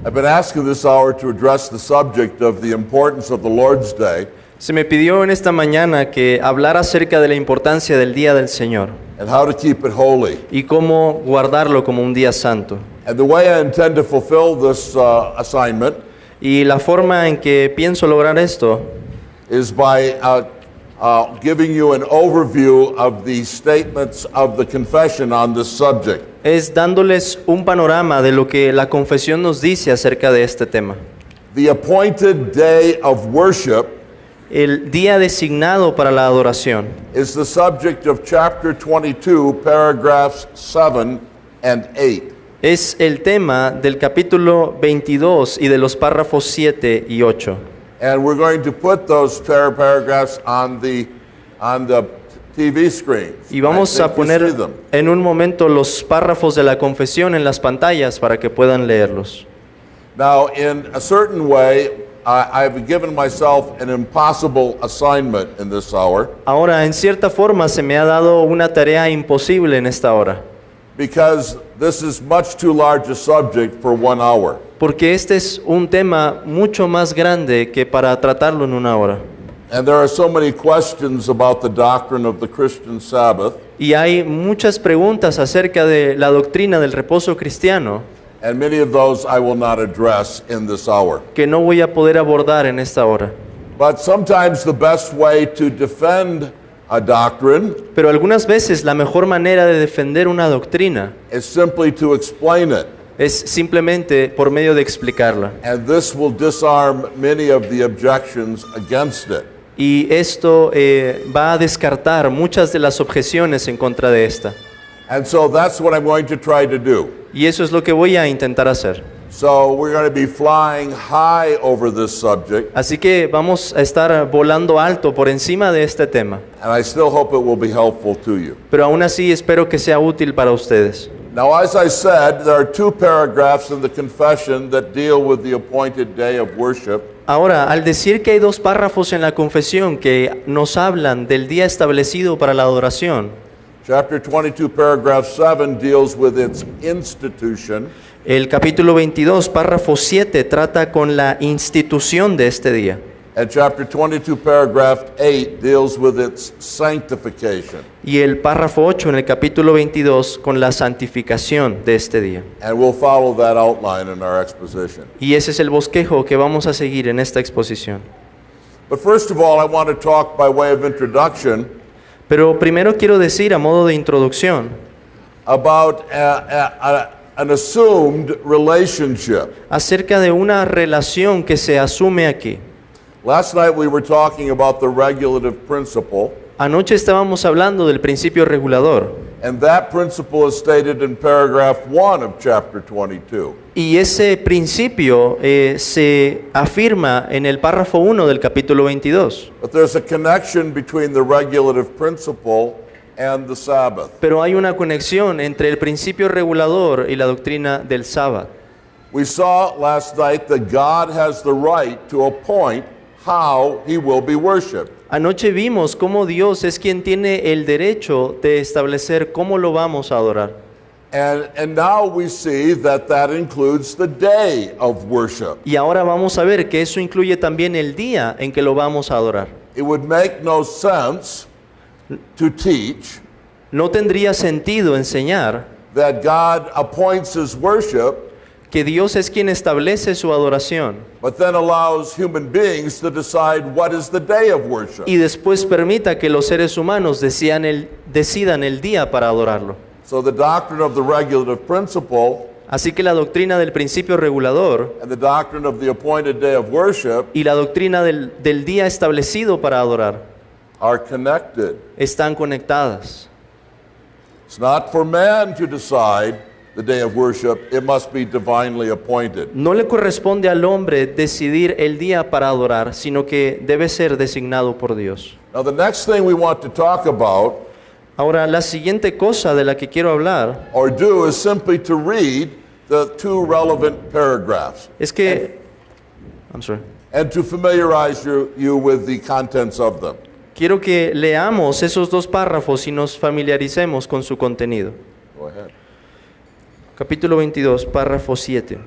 I've been asking this hour to address the subject of the importance of the Lord's Day Se me pidió en esta mañana que hablara acerca de la importancia del Día del Señor and how to keep it holy. y cómo guardarlo como un día santo. And the way I intend to fulfill this assignment Y la forma en que pienso lograr esto is by giving you an overview of the statements of the confession on this subject. es dándoles un panorama de lo que la confesión nos dice acerca de este tema. The appointed day of worship El día designado para la adoración is the subject of chapter 22, paragraphs 7 and 8. es el tema del capítulo 22 y de los párrafos 7 y 8. And we're going to put those paragraphs on the TV screen. Y vamos a poner en un momento los párrafos de la confesión en las pantallas para que puedan leerlos. Now, in a certain way, I've given myself an impossible assignment in this hour Ahora, en cierta forma, se me ha dado una tarea imposible en esta hora, because this is much too large a subject for 1 hour. porque este es un tema mucho más grande que para tratarlo en una hora. And there are so many questions about the doctrine of the Christian Sabbath, Y hay muchas preguntas acerca de la doctrina del reposo cristiano and many of those I will not address in this hour. que no voy a poder abordar en esta hora. But sometimes the best way to defend a doctrine Pero algunas veces la mejor manera de defender una doctrina is simply to explain it. es simplemente por medio de explicarla. And this will disarm many of the objections against it. Y esto va a descartar muchas de las objeciones en contra de esta. And so that's what I'm going to try to do. Y eso es lo que voy a intentar hacer. So we're going to be flying high over this subject, Así que vamos a estar volando alto por encima de este tema. and I still hope it will be helpful to you. Pero aún así espero que sea útil para ustedes. Now, as I said, there are 2 paragraphs in the confession that deal with the appointed day of worship. Ahora, al decir que hay 2 párrafos en la confesión que nos hablan del día establecido para la adoración, Chapter 22, paragraph 7 deals with its institution, el capítulo 22, párrafo 7, trata con la institución de este día. and chapter 22, paragraph 8 deals with its sanctification. Y el párrafo 8 en el capítulo 22 con la santificación de este día. And we'll follow that outline in our exposition. Y ese es el bosquejo que vamos a seguir en esta exposición. But first of all, I want to talk by way of introduction Pero primero quiero decir a modo de introducción about an assumed relationship. acerca de una relación que se asume aquí. Last night we were talking about the regulative principle, Anoche estábamos hablando del principio regulador and that principle is stated in paragraph 1 of chapter 22. y ese principio se afirma en el párrafo 1 del capítulo 22. But there's a connection between the regulative principle and the Sabbath. Pero hay una conexión entre el principio regulador y la doctrina del sábado. We saw last night that God has the right to appoint how he will be worshipped. Anoche vimos cómo Dios es quien tiene el derecho de establecer cómo lo vamos a adorar. And now we see that that includes the day of worship. Y ahora vamos a ver que eso incluye también el día en que lo vamos a adorar. It would make no sense to teach No tendría sentido enseñar that God appoints his worship, que Dios es quien establece su adoración but then allows human beings to decide what is the day of worship. y después permita que los seres humanos decidan el día para adorarlo. So the doctrine of the regulative principle Así que la doctrina del principio regulador and the doctrine of the appointed day of worship y la doctrina del día establecido para adorar are connected. están conectadas. It's not for man to decide the day of worship, it must be divinely appointed. No le corresponde al hombre decidir el día para adorar, sino que debe ser designado por Dios. Now the next thing we want to talk about Ahora, la siguiente cosa de la que quiero hablar or do is simply to read the 2 relevant paragraphs es que and to familiarize you with the contents of them. quiero que leamos esos 2 párrafos y nos familiaricemos con su contenido. Go ahead. Capítulo 22, párrafo 7.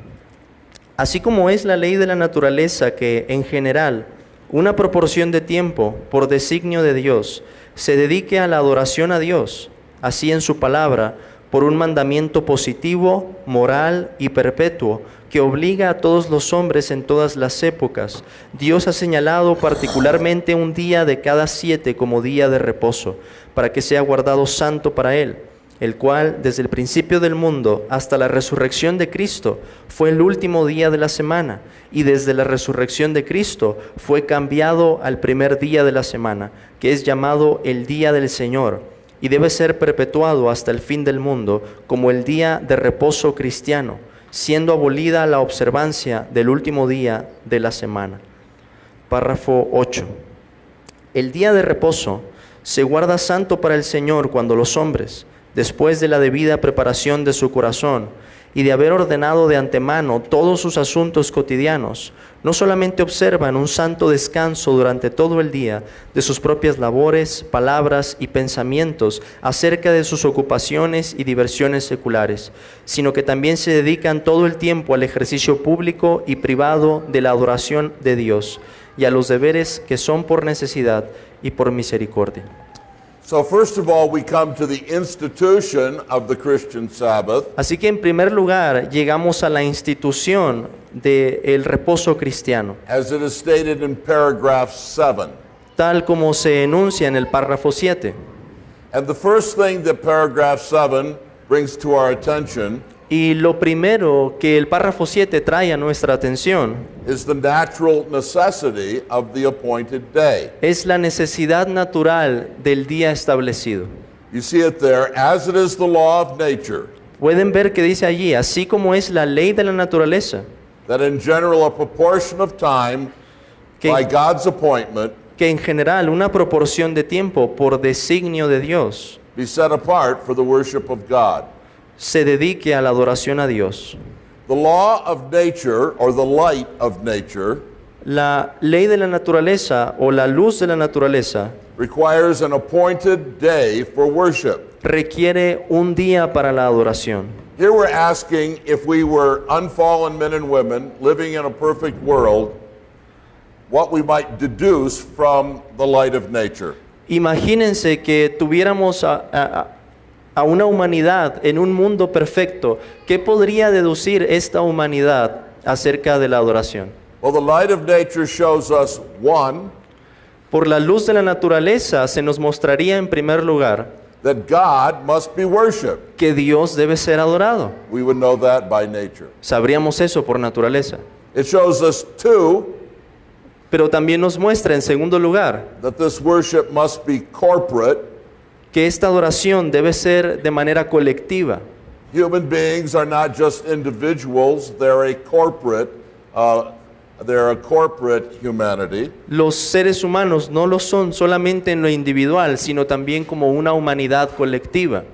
Así como es la ley de la naturaleza que, en general, una proporción de tiempo, por designio de Dios, se dedique a la adoración a Dios, así en su palabra, por un mandamiento positivo, moral y perpetuo, que obliga a todos los hombres en todas las épocas, Dios ha señalado particularmente un día de cada 7 como día de reposo, para que sea guardado santo para Él, el cual, desde el principio del mundo hasta la resurrección de Cristo, fue el último día de la semana, y desde la resurrección de Cristo fue cambiado al primer día de la semana, que es llamado el día del Señor, y debe ser perpetuado hasta el fin del mundo como el día de reposo cristiano, siendo abolida la observancia del último día de la semana. Párrafo 8. El día de reposo se guarda santo para el Señor cuando los hombres, después de la debida preparación de su corazón y de haber ordenado de antemano todos sus asuntos cotidianos, no solamente observan un santo descanso durante todo el día de sus propias labores, palabras y pensamientos acerca de sus ocupaciones y diversiones seculares, sino que también se dedican todo el tiempo al ejercicio público y privado de la adoración de Dios y a los deberes que son por necesidad y por misericordia. So first of all, we come to the institution of the Christian Sabbath, Así que en primer lugar llegamos a la institución del reposo cristiano, as it is stated in paragraph 7. tal como se enuncia en el párrafo 7. And the first thing that paragraph 7 brings to our attention Y lo primero que el párrafo 7 trae a nuestra atención is the natural necessity of the appointed day. es la necesidad natural del día establecido. You see it there, as it is the law of nature, Pueden ver que dice allí, así como es la ley de la naturaleza, that in general a proportion of time by que, God's appointment que en general una proporción de tiempo por designio de Dios be set apart for the worship of God. se dedique a la adoración a Dios. The law of nature, or the light of nature, La ley de la naturaleza o la luz de la naturaleza requires an appointed day for worship. requiere un día para la adoración. Here we're asking if we were unfallen men and women living in a perfect world, what we might deduce from the light of nature. Imagínense que tuviéramos a una humanidad en un mundo perfecto. ¿Qué podría deducir esta humanidad acerca de la adoración? Well, the light of nature shows us, one, Por la luz de la naturaleza se nos mostraría en primer lugar that God must be worshiped. que Dios debe ser adorado. We would know that by nature. Sabríamos eso por naturaleza. It shows us, two, Pero también nos muestra en segundo lugar that this worship must be corporate. que esta adoración debe ser de manera colectiva. Human beings are not just individuals, they're a corporate humanity. Los seres humanos no lo son solamente en lo individual, sino también como una humanidad colectiva.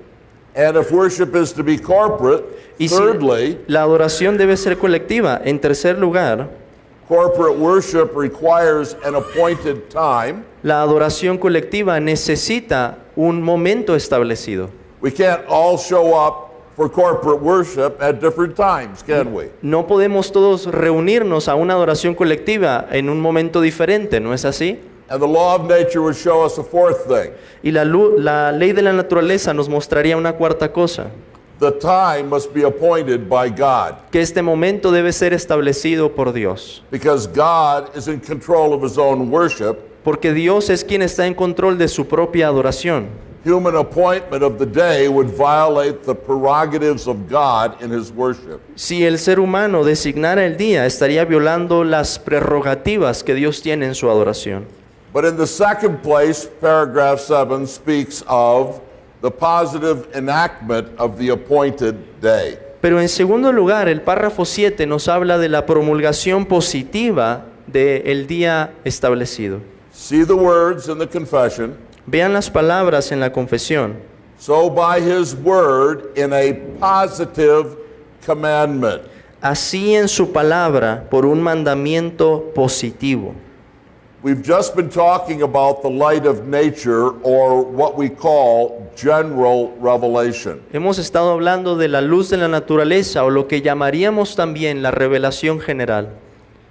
And if worship is to be corporate, Y si thirdly, la adoración debe ser colectiva, en tercer lugar, corporate worship requires an appointed time. la adoración colectiva necesita un momento establecido. We can't all show up for corporate worship at different times, can we? No podemos todos reunirnos a una adoración colectiva en un momento diferente, ¿no es así? And the law of nature would show us a fourth thing. Y la ley de la naturaleza nos mostraría una cuarta cosa, The time must be appointed by God, que este momento debe ser establecido por Dios, because God is in control of his own worship. porque Dios es quien está en control de su propia adoración. Human appointment of the day would violate the prerogatives of God in his worship. Si el ser humano designara el día, estaría violando las prerrogativas que Dios tiene en su adoración. But in the second place, paragraph 7 speaks of the positive enactment of the appointed day. Pero en segundo lugar, el párrafo 7 nos habla de la promulgación positiva del día establecido. See the words in the confession. Vean las palabras en la confesión. So by his word in a positive commandment. Así en su palabra, por un mandamiento positivo. We've just been talking about the light of nature, or what we call general revelation. Hemos estado hablando de la luz de la naturaleza o lo que llamaríamos también la revelación general.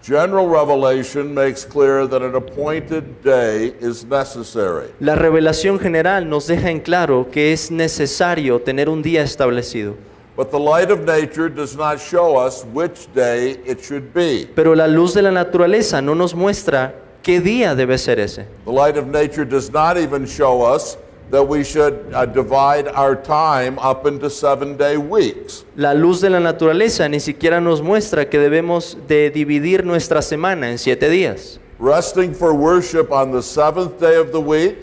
General revelation makes clear that an appointed day is necessary. La revelación general nos deja en claro que es necesario tener un día establecido. But the light of nature does not show us which day it should be. Pero la luz de la naturaleza no nos muestra qué día debe ser ese. The light of nature does not even show us that we should divide our time up into 7-day weeks. La luz de la naturaleza ni siquiera nos muestra que debemos de dividir nuestra semana en 7 días. Resting for worship on the 7th day of the week,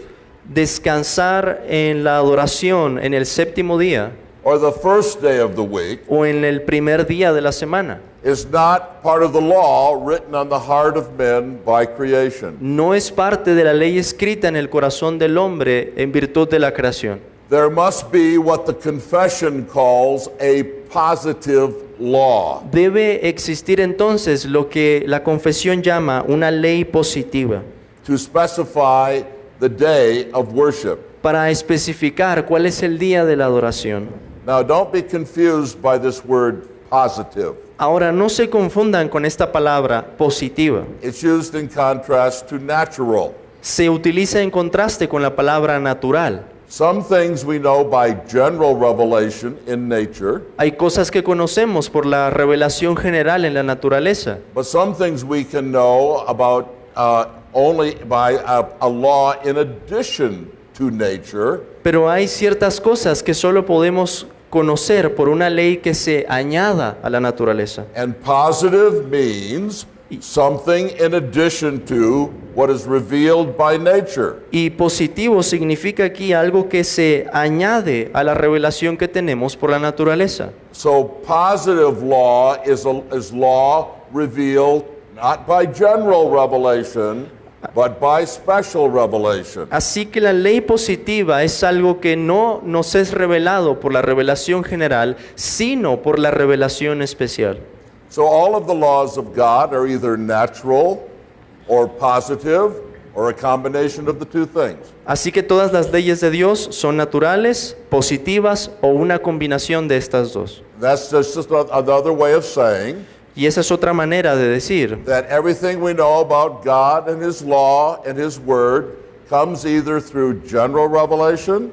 Descansar en la adoración en el séptimo día or the first day of the week, o en el primer día de la semana is not part of the law written on the heart of men by creation. no es parte de la ley escrita en el corazón del hombre en virtud de la creación. There must be what the confession calls a positive law. Debe existir entonces lo que la confesión llama una ley positiva To specify the day of worship. para especificar cuál es el día de la adoración. Now, don't be confused by this word positive. Ahora, no se confundan con esta palabra positiva. It's used in contrast to natural. Se utiliza en contraste con la palabra natural. Some things we know by general revelation in nature, Hay cosas que conocemos por la revelación general en la naturaleza, but some things we can know about only by a law in addition to nature. pero hay ciertas cosas que solo podemos conocer por una ley que se añada a la naturaleza. And positive means something in addition to what is revealed by nature. Y positivo significa aquí algo que se añade a la revelación que tenemos por la naturaleza. So positive law is law revealed not by general revelation, but by special revelation. Así que la ley positiva es algo que no nos es revelado por la revelación general, sino por la revelación especial. So all of the laws of God are either natural or positive or a combination of the two things. Así que todas las leyes de Dios son naturales, positivas o una combinación de estas dos. That's just another way of saying Y esa es otra manera de decir that everything we know about God and His law and His word comes either through general revelation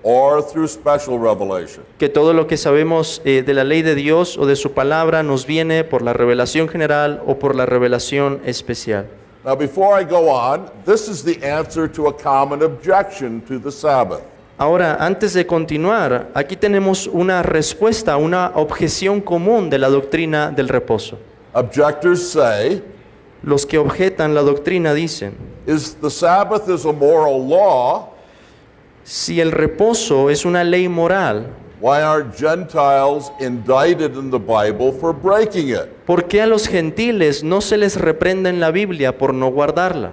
or through special revelation. que todo lo que sabemos de la ley de Dios o de su palabra nos viene por la revelación general o por la revelación especial. Now, before I go on, this is the answer to a common objection to the Sabbath. Ahora, antes de continuar, aquí tenemos una respuesta, una objeción común de la doctrina del reposo. Objectors say, Los que objetan la doctrina dicen, the Sabbath is a moral law, si el reposo es una ley moral, why aren't Gentiles indicted in the Bible for breaking it? ¿por qué a los gentiles no se les reprende en la Biblia por no guardarla?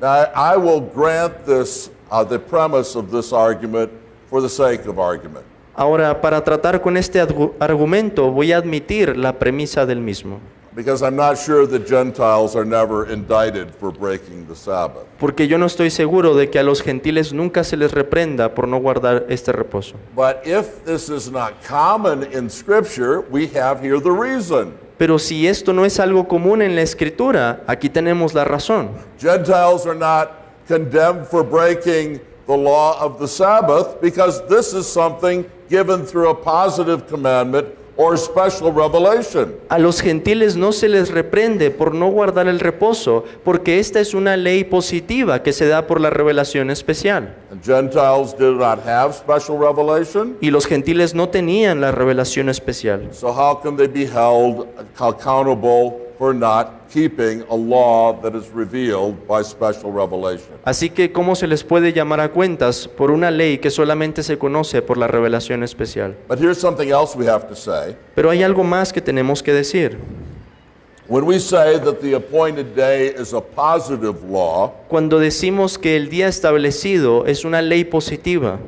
Now, I will grant this, the premise of this argument for the sake of argument. Ahora, para tratar con este argumento, voy a admitir la premisa del mismo, Because I'm not sure that Gentiles are never indicted for breaking the Sabbath. porque yo no estoy seguro de que a los gentiles nunca se les reprenda por no guardar este reposo. But if this is not common in Scripture, we have here the reason. Pero si esto no es algo común en la Escritura, aquí tenemos la razón. Gentiles are not condemned for breaking the law of the Sabbath because this is something given through a positive commandment or special revelation. A los gentiles no se les reprende por no guardar el reposo, porque esta es una ley positiva que se da por la revelación especial. And Gentiles did not have special revelation, Y los gentiles no tenían la revelación especial. so how can they be held accountable for not keeping a law that is revealed by special revelation? Así que, ¿cómo se les puede llamar a cuentas por una ley que solamente se conoce por la revelación especial? But here's something else we have to say. Pero hay algo más que tenemos que decir. When we say that the appointed day is a positive law, Cuando decimos que el día establecido es una ley positiva,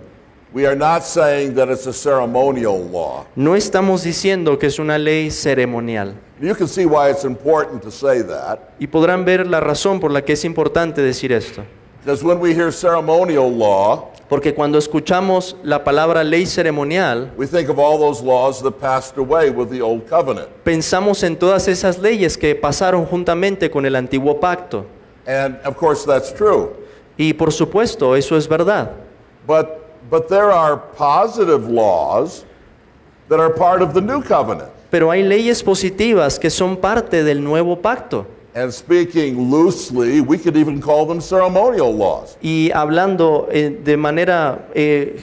We are not saying that it's a ceremonial law. No estamos diciendo que es una ley ceremonial. You can see why it's important to say that. Y podrán ver la razón por la que es importante decir esto. Because when we hear ceremonial law, Porque cuando escuchamos la palabra ley ceremonial, we think of all those laws that passed away with the Old Covenant. pensamos en todas esas leyes que pasaron juntamente con el antiguo pacto. And of course that's true. Y por supuesto, eso es verdad. But there are positive laws that are part of the New Covenant. Pero hay leyes positivas que son parte del nuevo pacto. And speaking loosely, we could even call them ceremonial laws. Y hablando de manera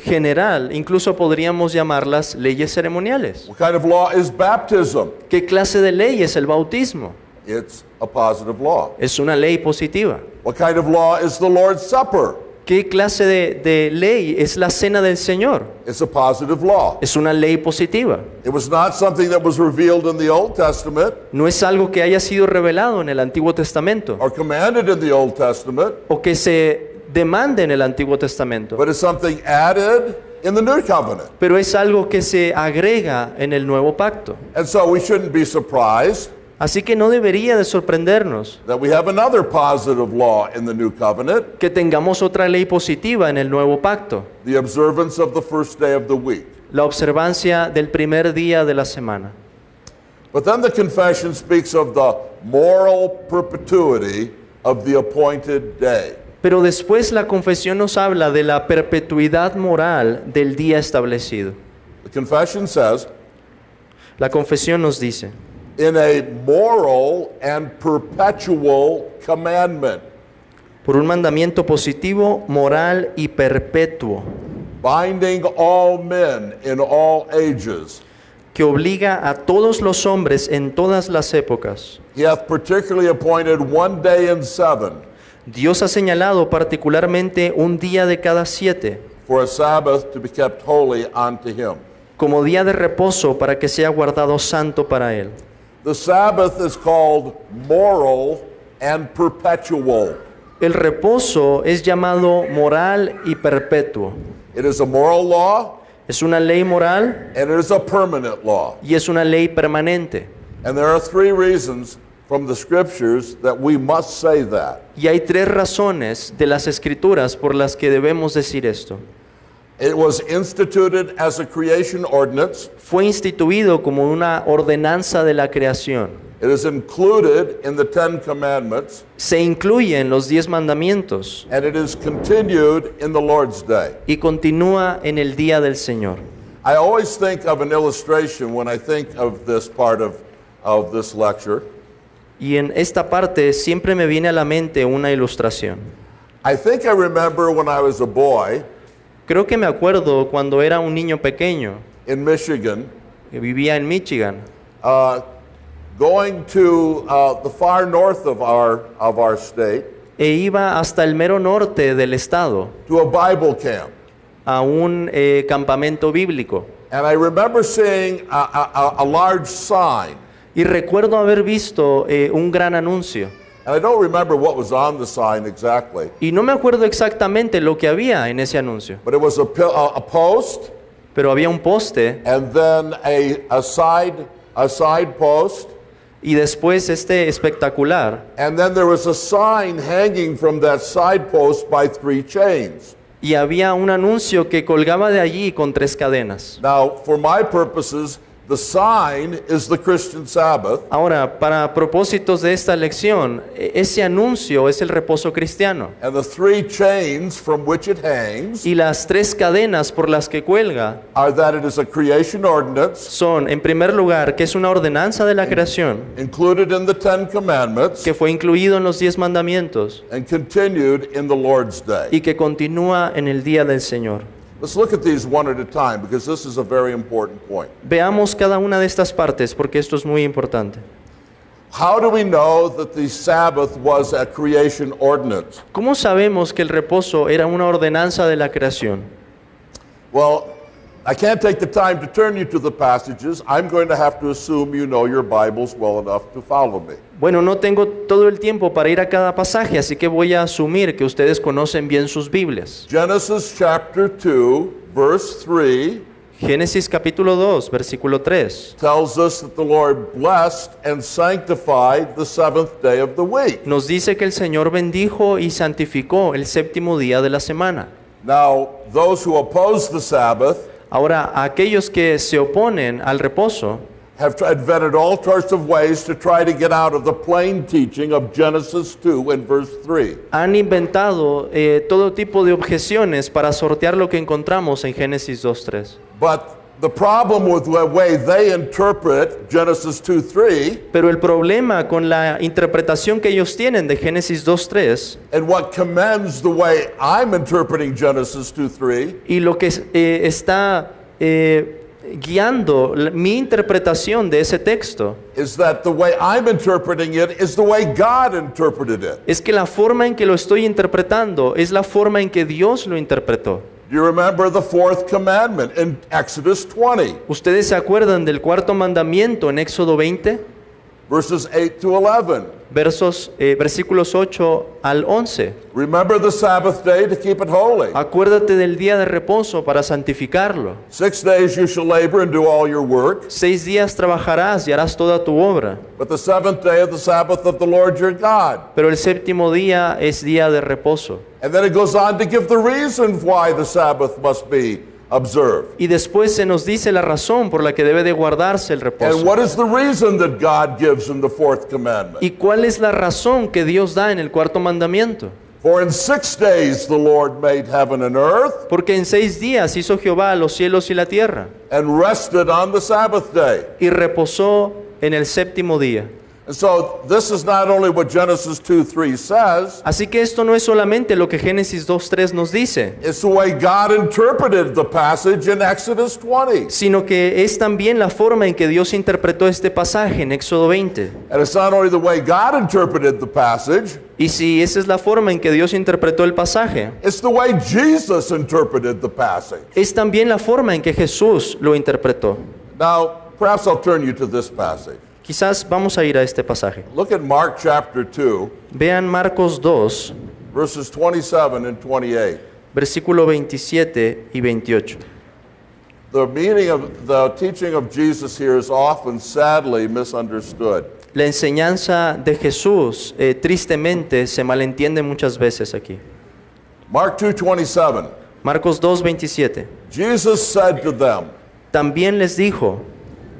general, incluso podríamos llamarlas leyes ceremoniales. What kind of law is baptism? ¿Qué clase de ley es el bautismo? It's a positive law. Es una ley positiva. What kind of law is the Lord's Supper? ¿Qué clase de ley es la cena del Señor? It's a positive law. Es una ley positiva. It was not something that was revealed in the Old Testament No es algo que haya sido revelado en el Antiguo Testamento or commanded in the Old Testament, o que se demande en el Antiguo Testamento, but it's something added in the New Covenant. pero es algo que se agrega en el nuevo pacto. And so we shouldn't be surprised Así que no debería de sorprendernos that we have another positive law in the New Covenant, que tengamos otra ley positiva en el nuevo pacto, the observance of the first day of the week. la observancia del primer día de la semana. But then the confession speaks of the moral perpetuity of the appointed day. Pero después la confesión nos habla de la perpetuidad moral del día establecido. The confession says, La confesión nos dice, in a moral and perpetual commandment, por un mandamiento positivo, moral y perpetuo, binding all men in all ages, que obliga a todos los hombres en todas las épocas. he hath particularly appointed one day in 7 Dios ha señalado particularmente un día de cada 7 for a Sabbath to be kept holy unto him. como día de reposo para que sea guardado santo para Él. The Sabbath is called moral and perpetual. El reposo es llamado moral y perpetuo. It is a moral law Es una ley moral and it is a permanent law. y es una ley permanente. And there are 3 reasons from the scriptures that we must say that. Y hay 3 razones de las Escrituras por las que debemos decir esto. It was instituted as a creation ordinance. Fue instituido como una ordenanza de la creación. It is included in the 10 commandments, Se incluye en los 10 mandamientos and it is continued in the Lord's day. y continúa en el día del Señor. I always think of an illustration when I think of this part of this lecture. Y en esta parte siempre me viene a la mente una ilustración. I think I remember when I was a boy Creo que me acuerdo cuando era un niño pequeño in Michigan, que vivía en Michigan, going to the far north of our state e iba hasta el mero norte del estado to a Bible camp. a un campamento bíblico. And I remember seeing a large sign. Y recuerdo haber visto un gran anuncio. And I don't remember what was on the sign exactly, Y no me acuerdo exactamente lo que había en ese anuncio, but it was a post pero había un poste and then a side post, y después este espectacular. and then there was a sign hanging from that side post by 3 chains. Y había un anuncio que colgaba de allí con 3 cadenas. Now, for my purposes, the sign is the Christian Sabbath, Ahora, para propósitos de esta lección, ese anuncio es el reposo cristiano. and the 3 chains from which it hangs Y las 3 cadenas por las que cuelga are that it is a creation ordinance son, en primer lugar, que es una ordenanza de la creación, included in the 10 commandments que fue incluido en los 10 mandamientos and continued in the Lord's day. y que continúa en el día del Señor. Let's look at these one at a time because this is a very important point. Veamos cada una de estas partes porque esto es muy importante. How do we know that the Sabbath was a creation ordinance? ¿Cómo sabemos que el reposo era una ordenanza de la creación? Well, I can't take the time to turn you to the passages. I'm going to have to assume you know your Bibles well enough to follow me. Bueno, no tengo todo el tiempo para ir a cada pasaje, así que voy a asumir que ustedes conocen bien sus Biblias. Genesis chapter 2, verse 3, Génesis capítulo 2, versículo 3, tells us that the Lord blessed and sanctified the seventh day of the week. nos dice que el Señor bendijo y santificó el séptimo día de la semana. Now, those who oppose the Sabbath Ahora, aquellos que se oponen al reposo have invented all sorts of ways to try to get out of the plain teaching of Genesis 2 and verse 3. han inventado todo tipo de objeciones para sortear lo que encontramos en Génesis 2:3. But the problem with the way they interpret Genesis 2:3 Pero el problema con la interpretación que ellos tienen de Génesis 2:3 and what commends the way I'm interpreting Genesis 2:3 y lo que está guiando mi interpretación de ese texto is that the way I'm interpreting it is the way God interpreted it. es que la forma en que lo estoy interpretando es la forma en que Dios lo interpretó. Do you remember the fourth commandment in Exodus 20, ¿Ustedes se acuerdan del cuarto mandamiento en Éxodo 20? verses 8 to 11? Versículos 8 al 11. Remember the Sabbath day to keep it holy. Acuérdate del día de reposo para santificarlo. 6 days you shall labor and do all your work, 6 días trabajarás y harás toda tu obra, but the seventh day of the Sabbath of the Lord your God. pero el séptimo día es día de reposo. And then it goes on to give the reason why the Sabbath must be observed. Y después se nos dice la razón por la que debe de guardarse el And reposo. what is the reason that God gives in the fourth commandment? ¿Y cuál es la razón que Dios da en el cuarto mandamiento? For in 6 days the Lord made heaven and earth, Porque en 6 días hizo Jehová los cielos y la tierra, and rested on the Sabbath day. y reposó en el séptimo día. And so this is not only what Genesis 2:3 says, Así que esto no es solamente lo que Génesis 2:3 nos dice, it's the way God interpreted the passage in Exodus 20. sino que es también la forma en que Dios interpretó este pasaje en Éxodo 20. And it's not only the way God interpreted the passage, Y si esa es la forma en que Dios interpretó el pasaje, it's the way Jesus interpreted the passage. es también la forma en que Jesús lo interpretó. Now, perhaps I'll turn you to this passage. Quizás vamos a ir a este pasaje. Look at Mark chapter 2, Vean Marcos 2, verses 27 and 28. versículo 27 y 28. The teaching of Jesus here is often sadly misunderstood. La enseñanza de Jesús tristemente se malentiende muchas veces aquí. Mark 2:27. Marcos 2, 27. Jesus said to them, También les dijo,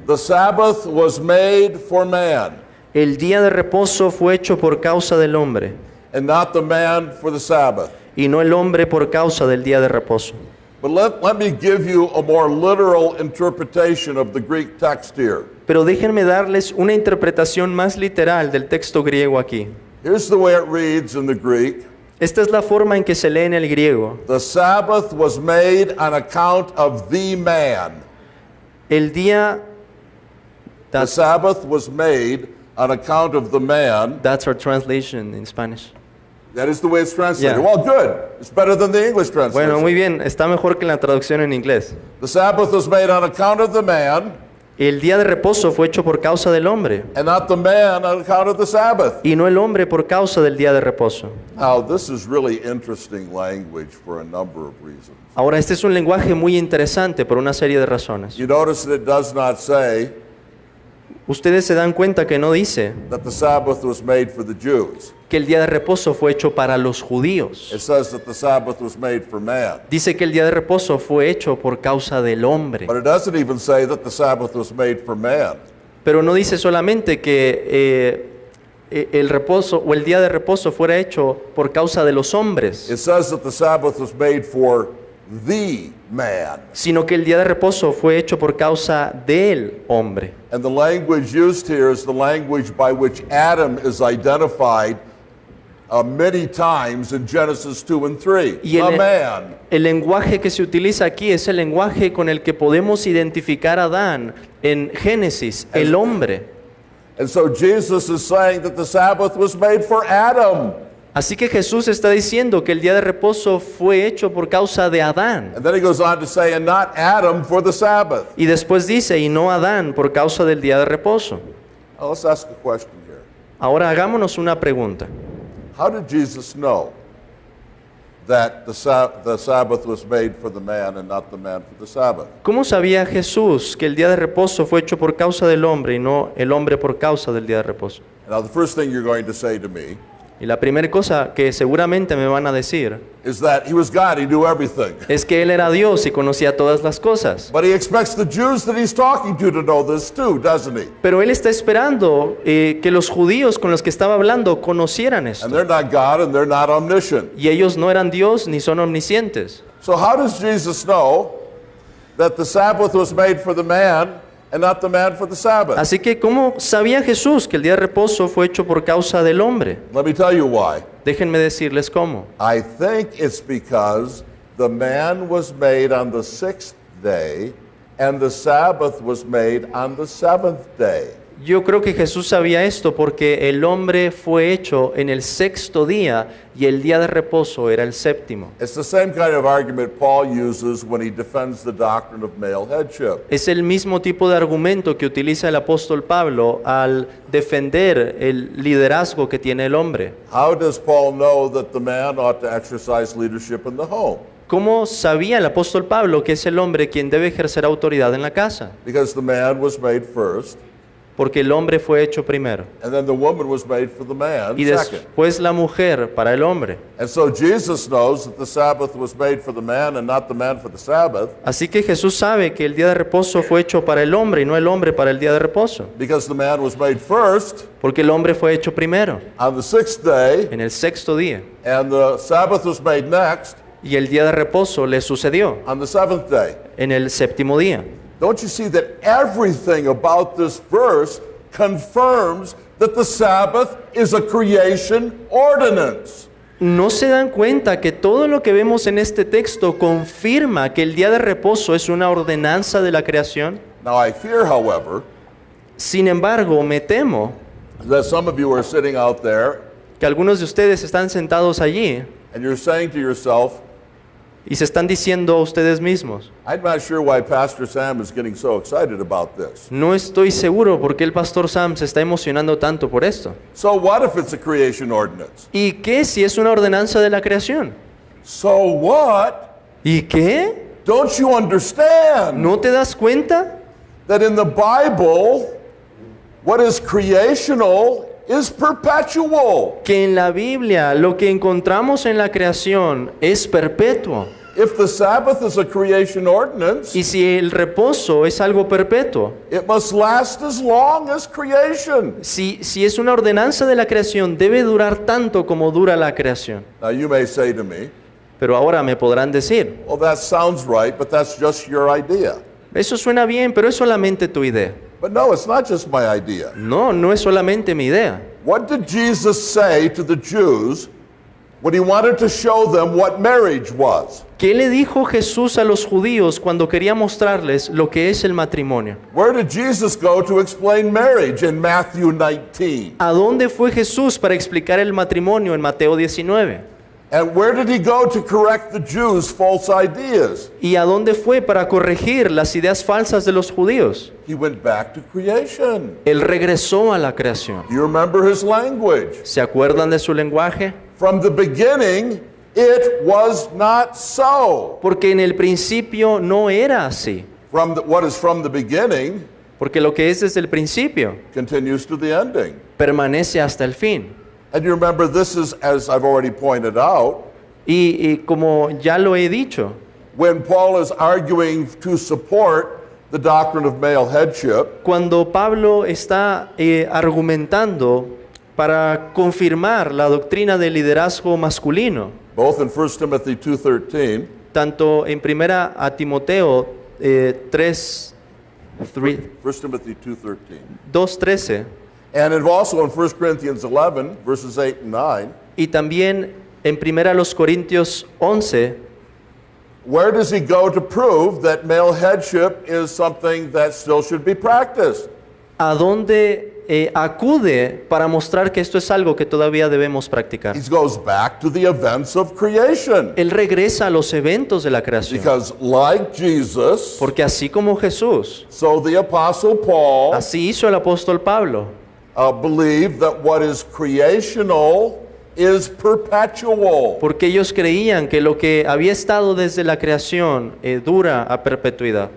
"The Sabbath was made for man, el día de reposo fue hecho por causa del hombre, and not the man for the Sabbath." y no el hombre por causa del día de reposo. But let me give you a more literal interpretation of the Greek text here. Pero déjenme darles una interpretación más literal del texto griego aquí. Here's the way it reads in the Greek. Esta es la forma en que se lee en el griego. The Sabbath was made on account of the man. El día... The Sabbath was made on account of the man. That's our translation in Spanish. That is the way it's translated. Yeah. Well, good. It's better than the English translation. Bueno, muy bien, está mejor que la traducción en inglés. The Sabbath was made on account of the man, El día de reposo fue hecho por causa del hombre, and not the man on account of the Sabbath. y no el hombre por causa del día de reposo. Now, this is really interesting language for a number of reasons. Ahora, este es un lenguaje muy interesante por una serie de razones. You notice that it does not say Ustedes se dan cuenta que no dice that the Sabbath was made for the Jews. que el día de reposo fue hecho para los judíos. It says that the Sabbath was made for man. Dice que el día de reposo fue hecho por causa del hombre. But it doesn't even say that the Sabbath was made for man. Pero no dice solamente que el reposo o el día de reposo fuera hecho por causa de los hombres, It says that the Sabbath was made for the man. sino que el día de reposo fue hecho por causa del hombre. And the language used here is the language by which Adam is identified many times in Genesis 2 and 3. Y A man. el lenguaje que se utiliza aquí es el lenguaje con el que podemos identificar a Adán en Génesis, el hombre. And so Jesus is saying that the Sabbath was made for Adam. Así que Jesús está diciendo que el día de reposo fue hecho por causa de Adán. And then he goes on to say, and not Adam for the Sabbath. Y después dice, y no Adán por causa del día de reposo. Now let's ask a question here. Ahora hagámonos una pregunta. How did Jesus know that the Sabbath was made for the man and not the man for the Sabbath? ¿Cómo sabía Jesús que el día de reposo fue hecho por causa del hombre y no el hombre por causa del día de reposo? Now, the first thing you're going to say to me Y la primera cosa que seguramente me van a decir is that he was God, he knew everything. es que Él era Dios y conocía todas las cosas. But he expects the Jews that he's talking to know this too, doesn't he? Pero Él está esperando que los judíos con los que estaba hablando conocieran esto. And they're not God and they're not omniscient. Y ellos no eran Dios ni son omniscientes. So how does Jesus know that the Sabbath was made for the man and not the man for the Sabbath? Así que, ¿cómo sabía Jesús que el día de reposo fue hecho por causa del hombre? Let me tell you why. Déjenme decirles cómo. I think it's because the man was made on the 6th day and the Sabbath was made on the 7th day. Yo creo que Jesús sabía esto porque el hombre fue hecho en el sexto día y el día de reposo era el séptimo. It's the same kind of argument Paul uses when he defends the doctrine of male headship. Es el mismo tipo de argumento que utiliza el apóstol Pablo al defender el liderazgo que tiene el hombre. How does Paul know that the man ought to exercise leadership in the home? ¿Cómo sabía el apóstol Pablo que es el hombre quien debe ejercer autoridad en la casa? Because the man was made first, Porque el hombre fue hecho primero and then the woman was made for the man y second. después la mujer para el hombre. And so Jesus knows that the Sabbath was made for the man and not the man for the Sabbath, Así que Jesús sabe que el día de reposo fue hecho para el hombre y no el hombre para el día de reposo. because the man was made first Porque el hombre fue hecho primero, on the 6th day, en el sexto día, and the Sabbath was made next y el día de reposo le sucedió on the 7th day. en el séptimo día. Don't you see that everything about this verse confirms that the Sabbath is a creation ordinance? ¿No se dan cuenta que todo lo que vemos en este texto confirma que el día de reposo es una ordenanza de la creación? Now I fear, however, Sin embargo, me temo that some of you are sitting out there que algunos de ustedes están sentados allí and you're saying to yourself, y se están diciendo a ustedes mismos, I'm not sure why Pastor Sam is getting so excited about this. no estoy seguro por qué el pastor Sam se está emocionando tanto por esto. So what if it's a creation ordinance? ¿Y qué si es una ordenanza de la creación? So what? ¿Y qué? Don't you understand ¿No te das cuenta? that in the Bible, what is creational is perpetual? Que en la Biblia lo que encontramos en la creación es perpetuo. If the Sabbath is a creation ordinance, Y si el reposo es algo perpetuo, it must last as long as creation. si es una ordenanza de la creación, debe durar tanto como dura la creación. Now you may say to me, Pero ahora me podrán decir, well, that sounds right, but that's just your idea. eso suena bien, pero es solamente tu idea. But no, it's not just my idea. No, no es solamente mi idea. What did Jesus say to the Jews when he wanted to show them what marriage was? ¿Qué le dijo Jesús a los judíos cuando quería mostrarles lo que es el matrimonio? Where did Jesus go to explain marriage in Matthew 19? ¿A dónde fue Jesús para explicar el matrimonio en Mateo 19? And where did he go to correct the Jews' false ideas? ¿Y a dónde fue para corregir las ideas falsas de los judíos? He went back to creation. Él regresó a la creación. Do you remember his language? ¿Se acuerdan de su lenguaje? From the beginning, it was not so. Porque en el principio no era así. What is from the beginning Porque lo que es desde el principio continues to the ending. permanece hasta el fin. And you remember, this is, as I've already pointed out, Y como ya lo he dicho, when Paul is arguing to support the doctrine of male headship, cuando Pablo está argumentando para confirmar la doctrina del liderazgo masculino, both in 1 Timothy 2:13 tanto en primera a Timoteo 3, 1 Timothy 2:13, 2:13 and also in 1 Corinthians 11, verses 8 and 9, y también en primera a los Corintios 11, where does he go to prove that male headship is something that still should be practiced? a dónde acude para mostrar que esto es algo que todavía debemos practicar. He goes back to the events of creation. Él regresa a los eventos de la creación. Because like Jesus, Porque así como Jesús, so the Apostle Paul así hizo el apóstol Pablo. believed that what is creational is perpetual. porque ellos creían que lo que había estado desde la creación dura a perpetuidad.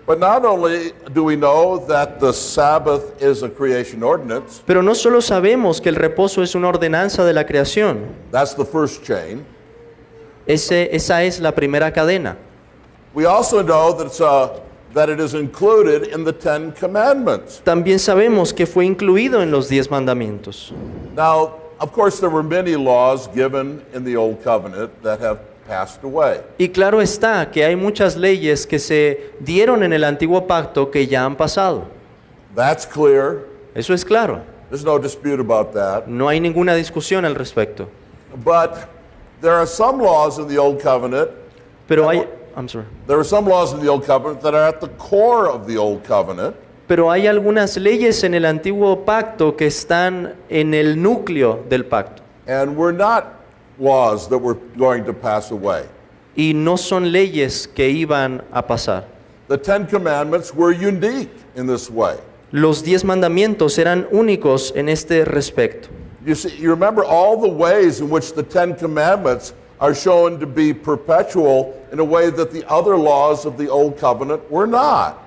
But not only do we know that the Sabbath is a creation ordinance, Pero no solo sabemos que el reposo es una ordenanza de la creación, that's the first chain. esa es la primera cadena. We also know that it is included in the Ten Commandments. También sabemos que fue incluido en los 10 mandamientos. Now, of course, there were many laws given in the Old Covenant that have passed away. Y claro está que hay muchas leyes que se dieron en el antiguo pacto que ya han pasado. That's clear. Eso es claro. There's no dispute about that. No hay ninguna discusión al respecto. But there are some laws in the Old Covenant. Pero hay, I'm sorry. There are some laws in the Old Covenant that are at the core of the Old Covenant. Pero hay algunas leyes en el antiguo pacto que están en el núcleo del pacto. And were not laws that were going to pass away. Y no son leyes que iban a pasar. The Ten Commandments were unique in this way. Los 10 mandamientos eran únicos en este respecto. You see, you remember all the ways in which the Ten Commandments are shown to be perpetual in a way that the other laws of the Old Covenant were not.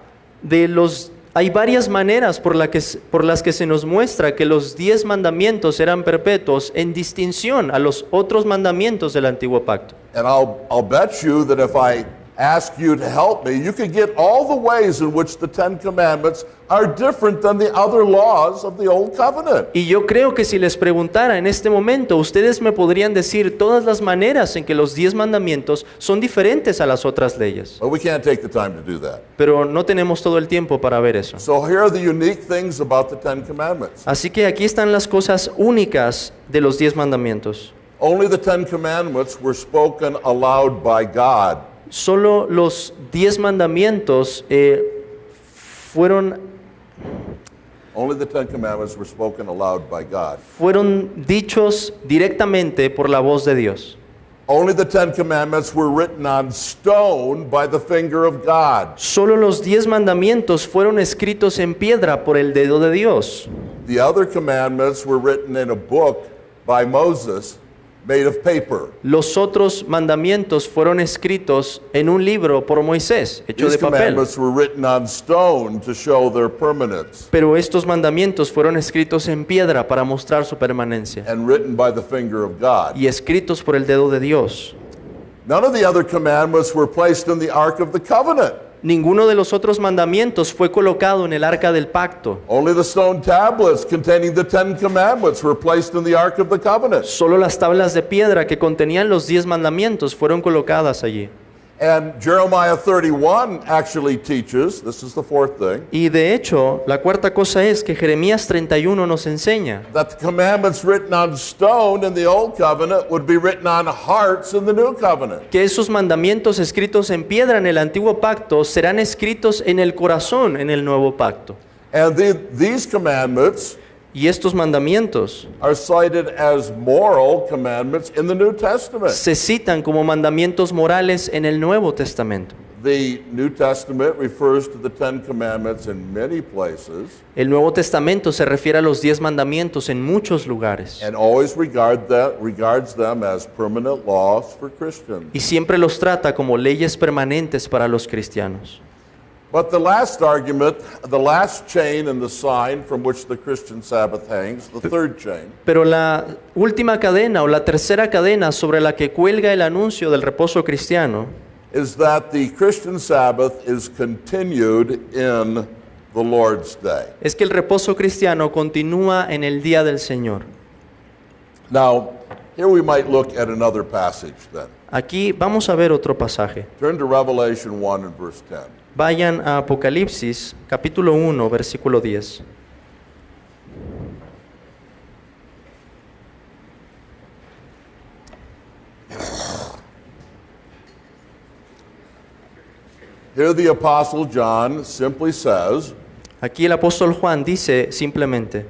Hay varias maneras por las que se nos muestra que los 10 mandamientos eran perpetuos en distinción a los otros mandamientos del antiguo pacto. And I'll bet you that if I ask you to help me, you could get all the ways in which the Ten Commandments are different than the other laws of the Old Covenant. Y yo creo que si les preguntara en este momento, ustedes me podrían decir todas las maneras en que los 10 mandamientos son diferentes a las otras leyes. But we can't take the time to do that. Pero no tenemos todo el tiempo para ver eso. So here are the unique things about the Ten Commandments. Así que aquí están las cosas únicas de los 10 mandamientos. Only the Ten Commandments were spoken aloud by God. Solo los 10 mandamientos Only the Ten Commandments were spoken aloud by God. fueron dichos directamente por la voz de Dios. Only the Ten Commandments were written on stone by the finger of God. Solo los 10 mandamientos fueron escritos en piedra por el dedo de Dios. The other commandments were written in a book by Moses made of paper. Los otros mandamientos fueron escritos en un libro por Moisés, hecho These de papel. commandments were written on stone to show their permanence Pero estos mandamientos fueron escritos en piedra para mostrar su permanencia and written by the finger of God. y escritos por el dedo de Dios. None of the other commandments were placed in the Ark of the Covenant. Ninguno de los otros mandamientos fue colocado en el arca del pacto. Only the stone tablets containing the Ten Commandments were placed in the Ark of the Covenant. Solo las tablas de piedra que contenían los 10 mandamientos fueron colocadas allí. And Jeremiah 31 actually teaches, this is the fourth thing, Y de hecho, la cuarta cosa es que Jeremías 31 nos enseña that the commandments written on stone in the Old Covenant would be written on hearts in the New Covenant. que esos mandamientos escritos en piedra en el antiguo pacto serán escritos en el corazón en el nuevo pacto. And these commandments Y estos mandamientos are cited as moral commandments in the New Testament. se citan como mandamientos morales en el Nuevo Testamento. The New Testament refers to the Ten Commandments in many places El Nuevo Testamento se refiere a los 10 mandamientos en muchos lugares and always regards them as permanent laws for Christians. y siempre los trata como leyes permanentes para los cristianos. But the last argument, the last chain in the sign from which the Christian Sabbath hangs, the third chain, Pero la última cadena o la tercera cadena sobre la que cuelga el anuncio del reposo cristiano is that the Christian Sabbath is continued in the Lord's Day. es que el reposo cristiano continúa en el día del Señor. Now, here we might look at another passage then. Aquí vamos a ver otro pasaje. Turn to Revelation 1 and verse 10. Vayan a Apocalipsis, capítulo 1, versículo 10. Here the Apostle John simply says, Aquí el apóstol Juan dice simplemente,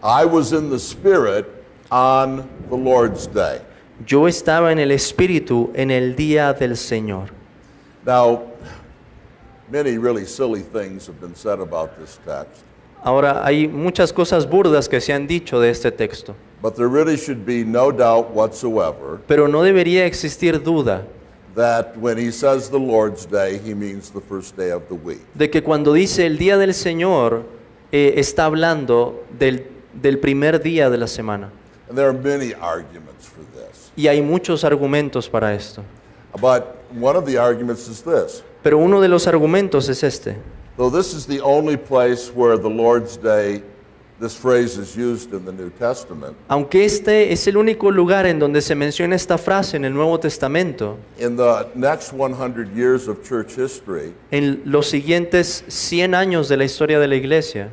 I was in the Spirit on the Lord's Day. yo estaba en el Espíritu en el día del Señor. Now, many really silly things have been said about this text, Ahora, hay muchas cosas burdas que se han dicho de este texto, But there really should be no doubt whatsoever Pero no debería existir duda that when he says the Lord's Day, he means the first day of the week. de que cuando dice el día del Señor, está hablando del primer día de la semana. And there are many arguments for this. Y hay muchos argumentos para esto. But one of the arguments is this. Pero uno de los argumentos es este. Though this is the only place where the Lord's Day, this phrase is used in the New Testament, Aunque este es el único lugar en donde se menciona esta frase en el Nuevo Testamento, in the next 100 years of church history, en los siguientes 100 años de la historia de la iglesia,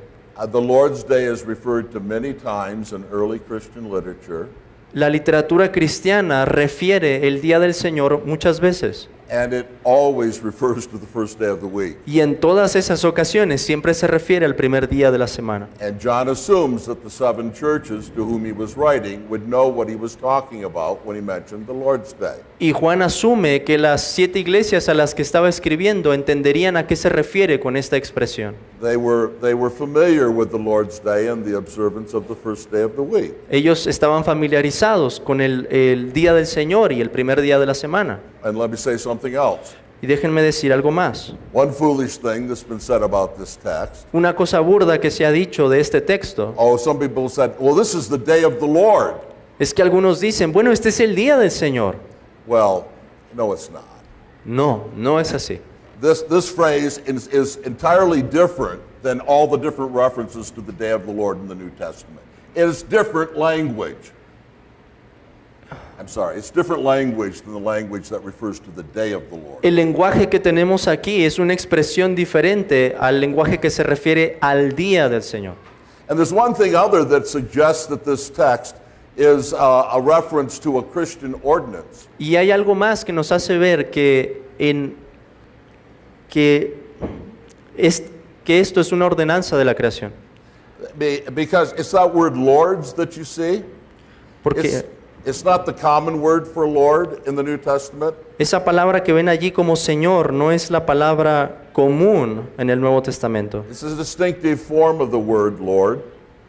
the Lord's Day is referred to many times in early Christian literature, la literatura cristiana refiere el día del Señor muchas veces. and it always refers to the first day of the week. Y en todas esas ocasiones siempre se refiere al primer día de la semana. And John assumes that the 7 churches to whom he was writing would know what he was talking about when he mentioned the Lord's Day. Y Juan asume que las 7 iglesias a las que estaba escribiendo entenderían a qué se refiere con esta expresión. They were familiar with the Lord's Day and the observance of the first day of the week. Ellos estaban familiarizados con el día del Señor y el primer día de la semana. And let me say something else. Y déjenme decir algo más. One foolish thing that's been said about this text. Una cosa burda que se ha dicho de este texto Oh, some people said, well, this is the day of the Lord. es que algunos dicen, bueno, este es el día del Señor. Well, no, it's not. No, no es así. This phrase is entirely different than all the different references to the day of the Lord in the New Testament. It is different language. I'm sorry, it's different language than the language that refers to the day of the Lord. El lenguaje que tenemos aquí es una expresión diferente al lenguaje que se refiere al día del Señor. And there's one thing other that suggests that this text is a reference to a Christian ordinance. Y hay algo más que nos hace ver que esto es una ordenanza de la creación. Because it's that word lords that you see. Porque It's not the common word for Lord in the New Testament. esa palabra que ven allí como Señor no es la palabra común en el Nuevo Testamento. It's a distinctive form of the word Lord.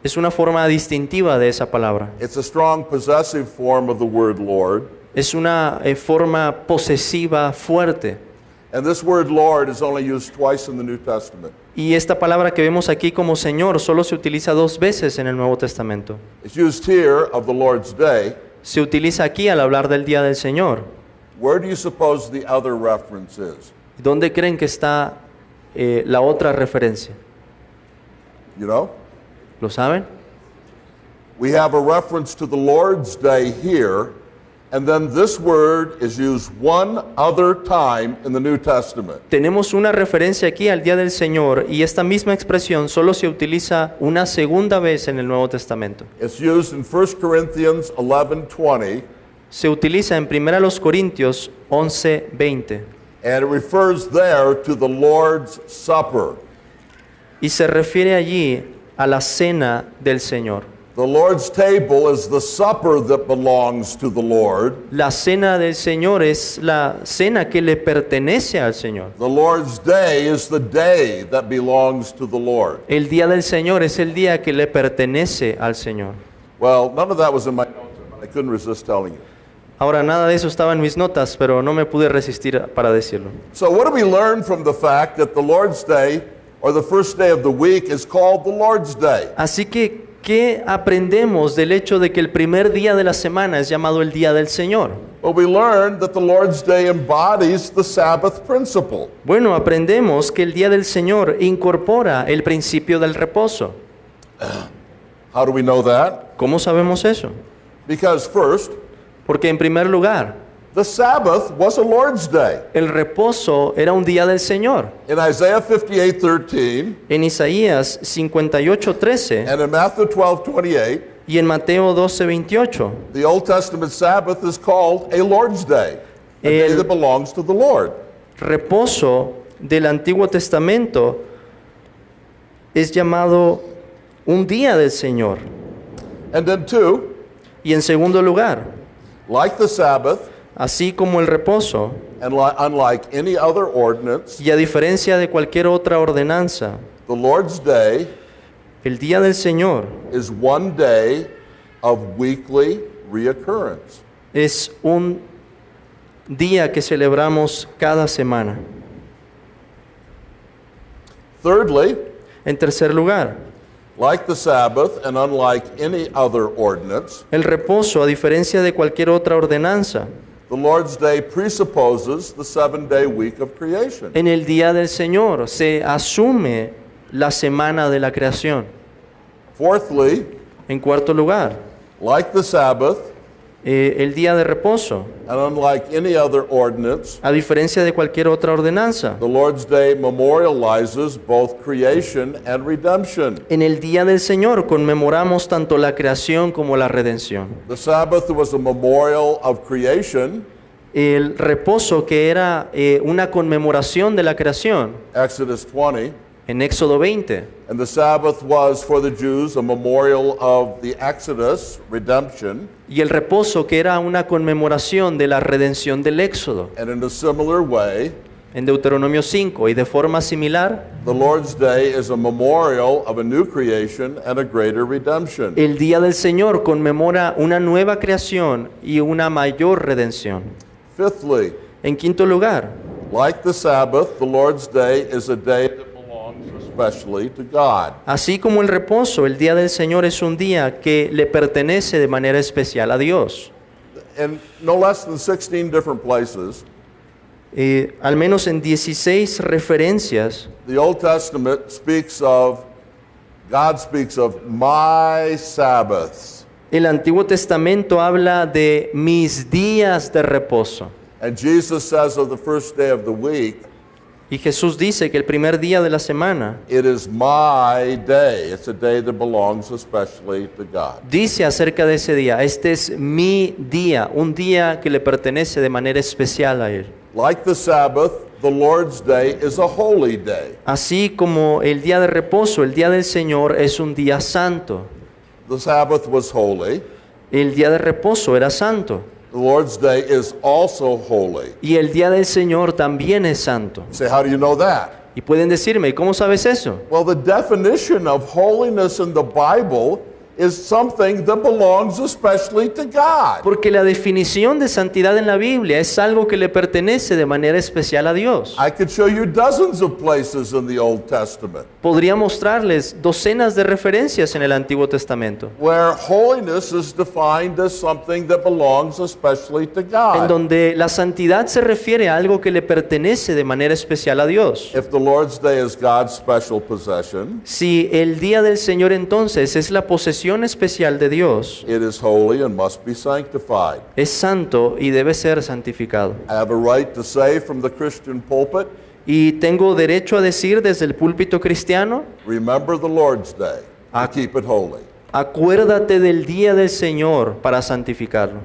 Es una forma distintiva de esa palabra. It's a strong possessive form of the word Lord. Es una forma posesiva fuerte. And this word Lord is only used twice in the New Testament. Y esta palabra que vemos aquí como Señor solo se utiliza 2 veces en el Nuevo Testamento. It's used here of the Lord's Day. Se utiliza aquí al hablar del día del Señor. Where do you suppose the other reference is? ¿Dónde creen que está la otra referencia? You know? ¿Lo saben? We have a reference to the Lord's Day here, and then this word is used one other time in the New Testament. Tenemos una referencia aquí al día del Señor y esta misma expresión solo se utiliza una segunda vez en el Nuevo Testamento. It's used in 1 Corinthians 11:20, Se utiliza en 1 Corintios 11:20 and it refers there to the Lord's Supper. y se refiere allí a la cena del Señor. The Lord's table is the supper that belongs to the Lord. La cena del Señor es la cena que le pertenece al Señor. The Lord's day is the day that belongs to the Lord. El día del Señor es el día que le pertenece al Señor. Well, none of that was in my notes, but I couldn't resist telling you. Ahora, nada de eso estaba en mis notas, pero no me pude resistir para decirlo. So what do we learn from the fact that the Lord's day, or the first day of the week, is called the Lord's Day? Así que, ¿qué aprendemos del hecho de que el primer día de la semana es llamado el día del Señor? Well, we learn that the Lord's Day embodies the Sabbath principle. Bueno, aprendemos que el día del Señor incorpora el principio del reposo. How do we know that? ¿Cómo sabemos eso? Because first, Porque en primer lugar, the Sabbath was a Lord's Day. el reposo era un día del Señor. In Isaiah 58:13 En Isaías 58:13 and in Matthew 12:28, y en Mateo 12:28, the Old Testament Sabbath is called a Lord's Day, a day El- that belongs to the Lord. reposo del Antiguo Testamento es llamado un día del Señor. And then two, Y en segundo lugar, like the Sabbath, así como el reposo, and unlike any other ordinance, y a diferencia de cualquier otra ordenanza, the Lord's Day el día del Señor is one day of weekly reoccurrence. Es un día que celebramos cada semana. Thirdly, En tercer lugar, like the Sabbath and unlike any other ordinance, el reposo, a diferencia de cualquier otra ordenanza, the Lord's Day presupposes the 7-day week of creation. en el día del Señor se asume la semana de la creación. Fourthly, En cuarto lugar, like the Sabbath el día de reposo, and unlike any other ordinance, a diferencia de cualquier otra ordenanza, the Lord's Day memorializes both creation and redemption. en el día del Señor conmemoramos tanto la creación como la redención. The Sabbath was a memorial of creation, El reposo, que era una conmemoración de la creación, Exodus 20, en Éxodo 20, and the Sabbath was for the Jews a memorial of the Exodus, redemption, y el reposo, que era una conmemoración de la redención del Éxodo, and in a similar way, en Deuteronomio 5, y de forma similar, the Lord's Day is a memorial of a new creation and a greater redemption. el día del Señor conmemora una nueva creación y una mayor redención. Fifthly, En quinto lugar, like the Sabbath, the Lord's Day is a day that belongs especially to God. así como el reposo, el día del Señor es un día que le pertenece de manera especial a Dios. In no less than 16 different places, Al menos en 16 referencias, the Old Testament God speaks of my Sabbaths. el Antiguo Testamento habla de mis días de reposo. And Jesus says of the first day of the week, Y Jesús dice que el primer día de la semana it is my day. It's a day that belongs especially to God. dice acerca de ese día: este es mi día, un día que le pertenece de manera especial a Él. Like the Sabbath, the Lord's Day is a holy day. Así como el día de reposo, el día del Señor es un día santo. The Sabbath was holy. El día de reposo era santo. The Lord's Day is also holy. Y el día del Señor también es santo. You say, how do you know that? Y pueden decirme: ¿y cómo sabes eso? Well, the definition of holiness in the Bible is something that belongs especially to God. Porque la definición de santidad en la Biblia es algo que le pertenece de manera especial a Dios. I could show you dozens of places in the Old Testament Podría mostrarles docenas de referencias en el Antiguo Testamento, where holiness is defined as something that belongs especially to en God. donde la santidad se refiere a algo que le pertenece de manera especial a Dios. If the Lord's Day is God's special possession, Si el día del Señor entonces es la posesión especial de Dios, it is holy and must be sanctified. es santo y debe ser santificado. I have a right to say from the Christian pulpit, Y tengo derecho a decir desde el púlpito cristiano: remember the Lord's Day Ah. and keep it holy. acuérdate del día del Señor para santificarlo.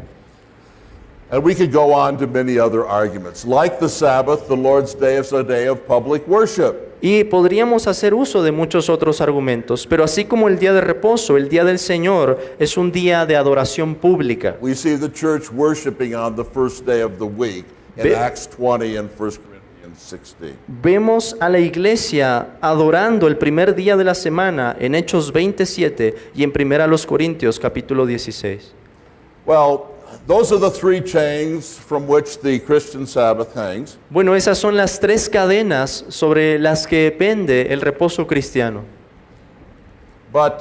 And we could go on to many other arguments. Like the Sabbath, the Lord's Day is a day of public worship. Y podríamos hacer uso de muchos otros argumentos, pero así como el día de reposo, el día del Señor es un día de adoración pública. We see the church worshiping on the first day of the week in Be- Acts 20 and 1 Corinthians 16. Vemos a la iglesia adorando el primer día de la semana en Hechos 27 y en 1 Corintios capítulo 16. Well, those are the three chains from which the Christian Sabbath hangs. Bueno, esas son las tres cadenas sobre las que pende el reposo cristiano. But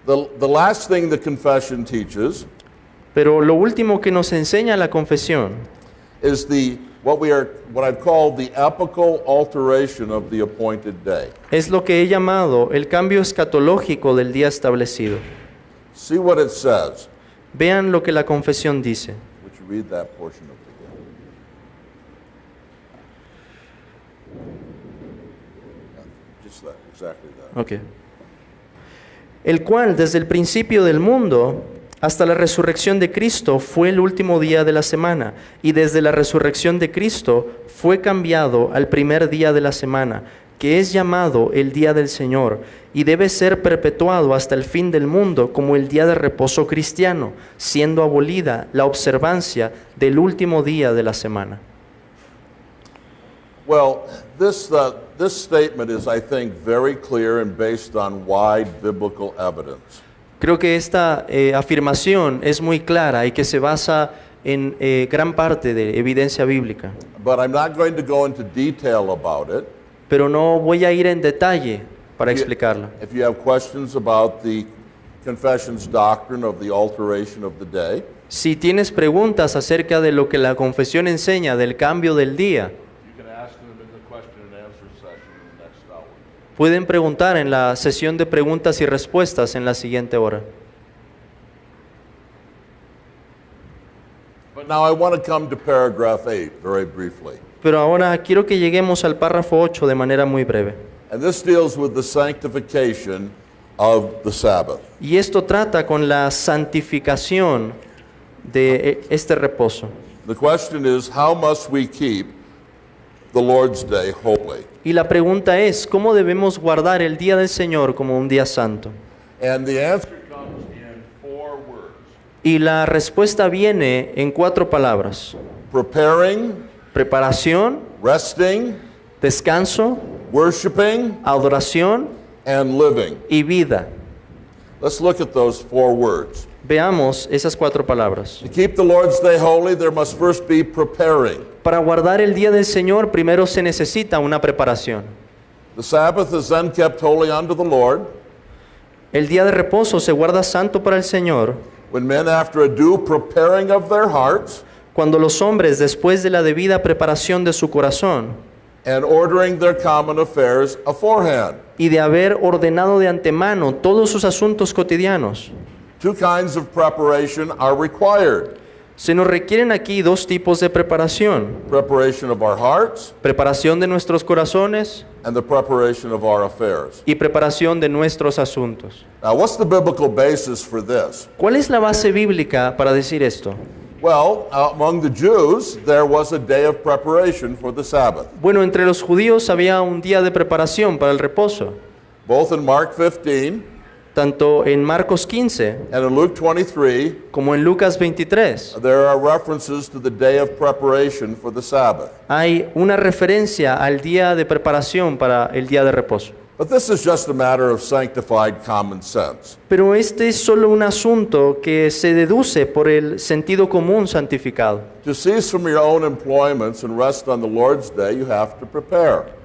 the last thing the confession teaches Pero lo último que nos enseña la confesión is what I've called the epochal alteration of the appointed day. es lo que he llamado el cambio escatológico del día establecido. See what it says. Vean lo que la confesión dice. Would you read that portion of it again? Yeah, just that, exactly that. Ok. El cual desde el principio del mundo hasta la resurrección de Cristo fue el último día de la semana, y desde la resurrección de Cristo fue cambiado al primer día de la semana, que es llamado el día del Señor, y debe ser perpetuado hasta el fin del mundo como el día de reposo cristiano, siendo abolida la observancia del último día de la semana. Well, this statement is, I think, very clear and based on wide biblical evidence. Creo que esta afirmación es muy clara y que se basa en gran parte de evidencia bíblica. But I'm not going to go into detail about it. Pero no voy a ir en detalle para explicarla. If you have questions about the confession's doctrine of the alteration of the day, Si tienes preguntas acerca de lo que la confesión enseña del cambio del día, you can ask them in the question and answer session in the next hour. pueden preguntar en la sesión de preguntas y respuestas en la siguiente hora. But now I want to come to paragraph 8 very briefly. Pero ahora quiero que lleguemos al párrafo 8 de manera muy breve. And this deals with the sanctification of the Sabbath. Y esto trata con la santificación de este reposo. The question is, how must we keep the Lord's Day holy? Y la pregunta es, ¿cómo debemos guardar el día del Señor como un día santo? And the answer comes in 4 words. Y la respuesta viene en 4 palabras. Preparing, Preparación, resting, descanso, worshiping, adoración and living. y vida. Let's look at those 4 words. Veamos esas 4 palabras. To keep the Lord's Day holy, there must first be preparing. Para guardar el día del Señor, primero se necesita una preparación. The Sabbath is then kept holy unto the Lord El día de reposo se guarda santo para el Señor when men, after a due preparing of their hearts cuando los hombres, después de la debida preparación de su corazón and ordering their common affairs aforehand. y de haber ordenado de antemano todos sus asuntos cotidianos, 2 kinds of preparation are required. se nos requieren aquí 2 tipos de preparación: Preparation of our hearts preparación de nuestros corazones and the preparation of our affairs. y preparación de nuestros asuntos. Now, what's the biblical basis for this? ¿Cuál es la base bíblica para decir esto? Well, among the Jews, there was a day of preparation for the Sabbath. Bueno, entre los judíos había un día de preparación para el reposo. Both in Mark 15 Tanto en Marcos 15 and in Luke 23, como en Lucas 23 there are references to the day of preparation for the Sabbath. hay una referencia al día de preparación para el día de reposo. But this is just a matter of sanctified common sense. Pero este es solo un asunto que se deduce por el sentido común santificado. To cease from your own employments and rest on the Lord's day, you have to prepare.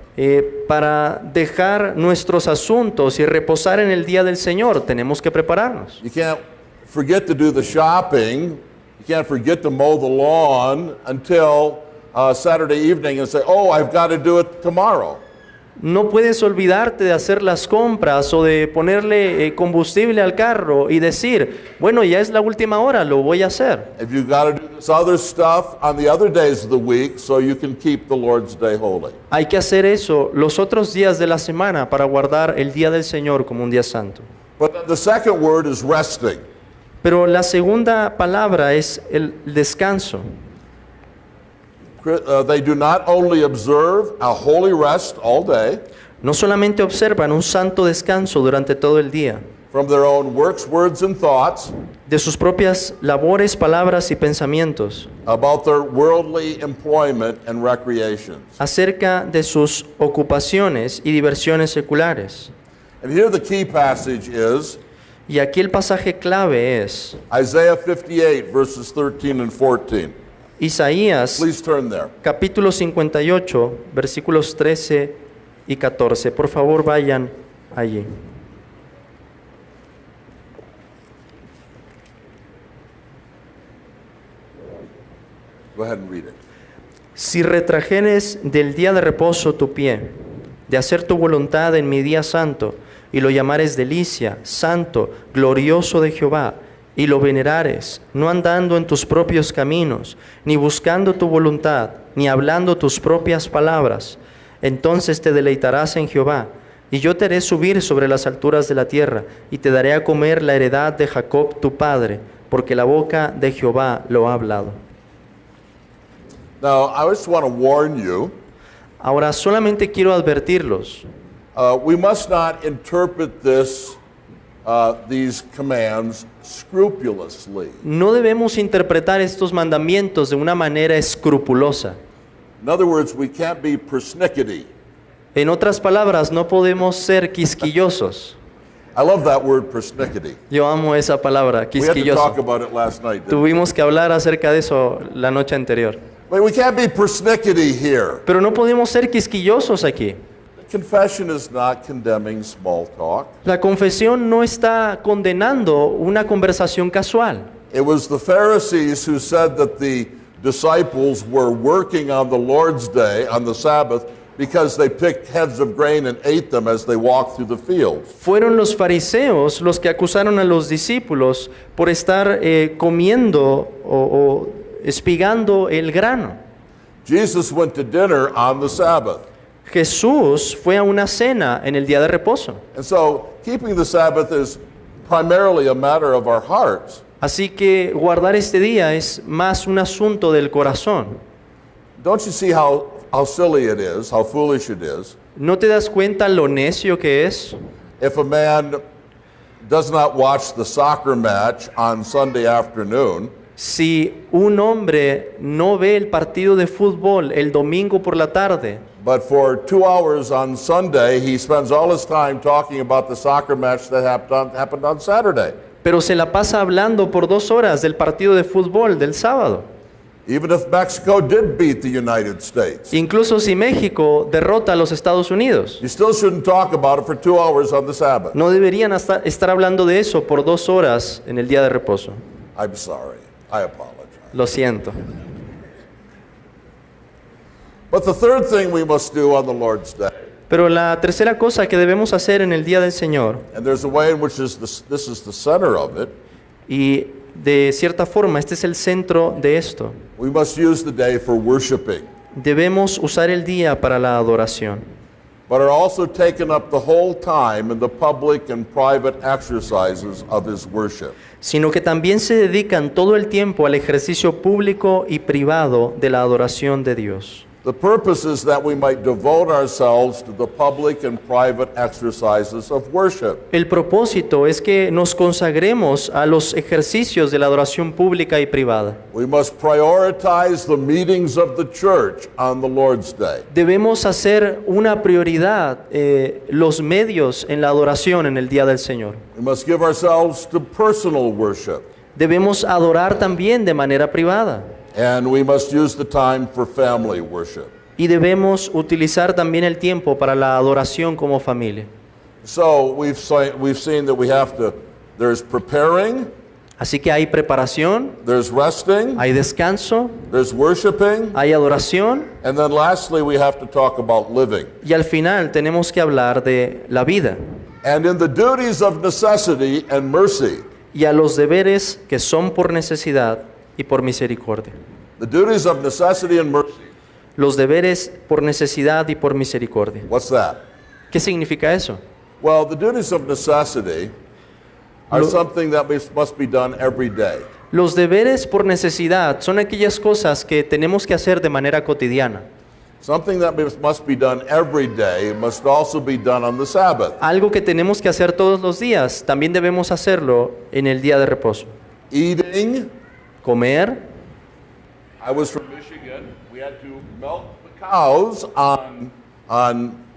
Para dejar nuestros asuntos y reposar en el día del Señor, tenemos que prepararnos. You can't forget to do the shopping. You can't forget to mow the lawn until Saturday evening and say, oh, I've got to do it tomorrow. No puedes olvidarte de hacer las compras o de ponerle combustible al carro y decir, bueno, ya es la última hora, lo voy a hacer. If you've got to do this other stuff on the other days of the week so you can keep the Lord's day holy. Hay que hacer eso los otros días de la semana para guardar el día del Señor como un día santo. But the second word is resting. Pero la segunda palabra es el descanso. They do not only observe a holy rest all day No solamente observan un santo descanso durante todo el día, from their own works, words, and thoughts de sus propias labores, palabras y pensamientos, about their worldly employment and recreations. acerca de sus ocupaciones y diversiones seculares. And here the key passage is Y aquí el pasaje clave es Isaiah 58, verses 13 and 14. Isaías Please turn there. capítulo 58, versículos 13 y 14. Por favor, vayan allí. Go ahead and read it. Si retrajeres del día de reposo tu pie, de hacer tu voluntad en mi día santo, y lo llamares delicia, santo, glorioso de Jehová, y lo venerares, no andando en tus propios caminos, ni buscando tu voluntad, ni hablando tus propias palabras, entonces te deleitarás en Jehová, y yo te haré subir sobre las alturas de la tierra, y te daré a comer la heredad de Jacob tu padre, porque la boca de Jehová lo ha hablado. Now, I just want to warn you, Ahora solamente quiero advertirlos, we must not interpret these commands scrupulously. no debemos interpretar estos mandamientos de una manera escrupulosa. In other words, we can't be persnickety. En otras palabras, no podemos ser quisquillosos. I love that word persnickety. Yo amo esa palabra, We had to talk quisquilloso. about it last night. didn't we? Tuvimos que hablar acerca de eso la noche anterior. But we can't be persnickety here. Pero no podemos ser quisquillosos aquí. Confession is not condemning small talk. La confesión no está condenando una conversación casual. It was the Pharisees who said that the disciples were working on the Lord's Day, on the Sabbath, because they picked heads of grain and ate them as they walked through the fields. Fueron los fariseos los que acusaron a los discípulos por estar comiendo o espigando el grano. Jesus went to dinner on the Sabbath. Jesús fue a una cena en el día de reposo. And so keeping the Sabbath is primarily a matter of our hearts. Así que guardar este día es más un asunto del corazón. Don't you see how silly it is, how foolish it is? ¿No te das cuenta lo necio que es? If a man does not watch the soccer match on Sunday afternoon, Si un hombre no ve el partido de fútbol el domingo por la tarde, but for 2 hours on Sunday, he spends all his time talking about the soccer match that happened on Saturday. pero se la pasa hablando por 2 horas del partido de fútbol del sábado. Even if Mexico did beat the United States, Incluso si México derrota a los Estados Unidos, you still shouldn't talk about it for 2 hours on the Sabbath. no deberían estar hablando de eso por 2 horas en el día de reposo. I'm sorry. I apologize. Lo siento. But the third thing we must do on the Lord's Day, Pero la tercera cosa que debemos hacer en el día del Señor, and there's a way in which this is the center of it, y de cierta forma este es el centro de esto, we must use the day for worshiping, debemos usar el día para la adoración, but are also taken up the whole time in the public and private exercises of his worship. sino que también se dedican todo el tiempo al ejercicio público y privado de la adoración de Dios. The purpose is that we might devote ourselves to the public and private exercises of worship. El propósito es que nos consagremos a los ejercicios de la adoración pública y privada. We must prioritize the meetings of the church on the Lord's Day. Debemos hacer una prioridad los medios en la adoración en el día del Señor. We must give ourselves to personal worship. Debemos adorar también de manera privada. And we must use the time for family worship. Y debemos utilizar también el tiempo para la adoración como familia. So we've seen that we have to, there's preparing, Así que hay preparación, there's resting, hay descanso, there's worshiping, hay adoración and then lastly we have to talk about living. y al final tenemos que hablar de la vida And in the duties of necessity and mercy, y a los deberes que son por necesidad y por misericordia. the duties of necessity and mercy, Los deberes por necesidad y por misericordia. what's that? ¿Qué significa eso? Well, the duties of necessity are Lo- something that must be done every day. Los deberes por necesidad son aquellas cosas que tenemos que hacer de manera cotidiana. Something that must be done every day must also be done on the Sabbath. Algo que tenemos que hacer todos los días, también debemos hacerlo en el día de reposo. Eating. Comer. I was from Michigan. We had to milk the cows on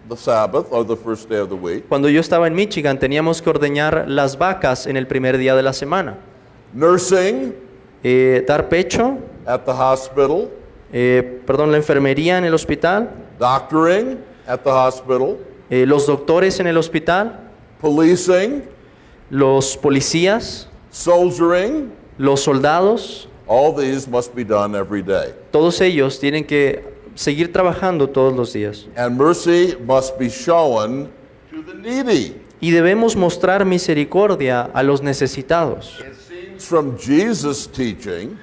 the Sabbath or the first day of the week. Cuando yo estaba en Michigan teníamos que ordeñar las vacas en el primer día de la semana. Nursing Dar pecho, at the hospital. la enfermería en el hospital, Doctoring at the hospital. los doctores en el hospital, Policing. los policías, Soldiering. los soldados, All these must be done every day. todos ellos tienen que seguir trabajando todos los días. And mercy must be shown to the needy. Y debemos mostrar misericordia a los necesitados. It seems from Jesus' teaching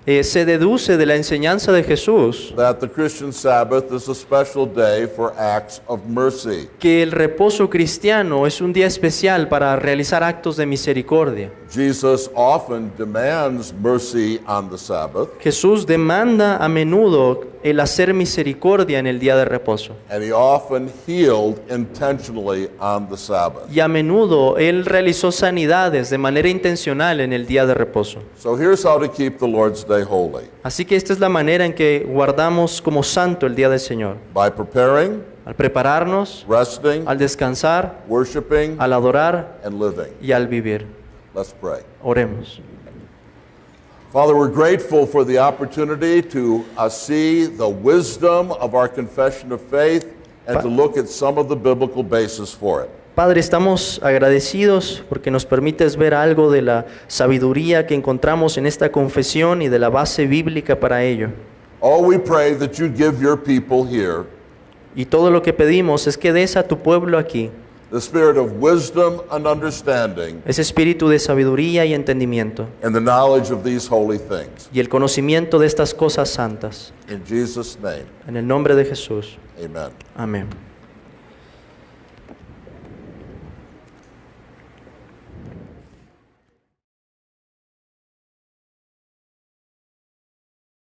Se deduce de la enseñanza de Jesús that the Christian Sabbath is a special day for acts of mercy. que el reposo cristiano es un día especial para realizar actos de misericordia. Jesus often demands mercy on the Sabbath, Jesús demanda a menudo el hacer misericordia en el día de reposo. and he often healed intentionally on the Sabbath. Y a menudo Él realizó sanidades de manera intencional en el día de reposo. So here's how to keep the Lord's Day holy. Así que esta es la manera en que guardamos como santo el día del Señor. By preparing, al prepararnos, resting, al descansar, worshiping, al adorar and living. y al vivir. Let's pray. Oremos. Father, we're grateful for the opportunity to see the wisdom of our confession of faith and to look at some of the biblical basis for it. Padre, estamos agradecidos porque nos permites ver algo de la sabiduría que encontramos en esta confesión y de la base bíblica para ello. Oh, we pray that you give your people here Y todo lo que pedimos es que des a tu pueblo aquí the spirit of wisdom and understanding ese espíritu de sabiduría y entendimiento and the knowledge of these holy things. y el conocimiento de estas cosas santas. In Jesus' name, En el nombre de Jesús. amen. Amén.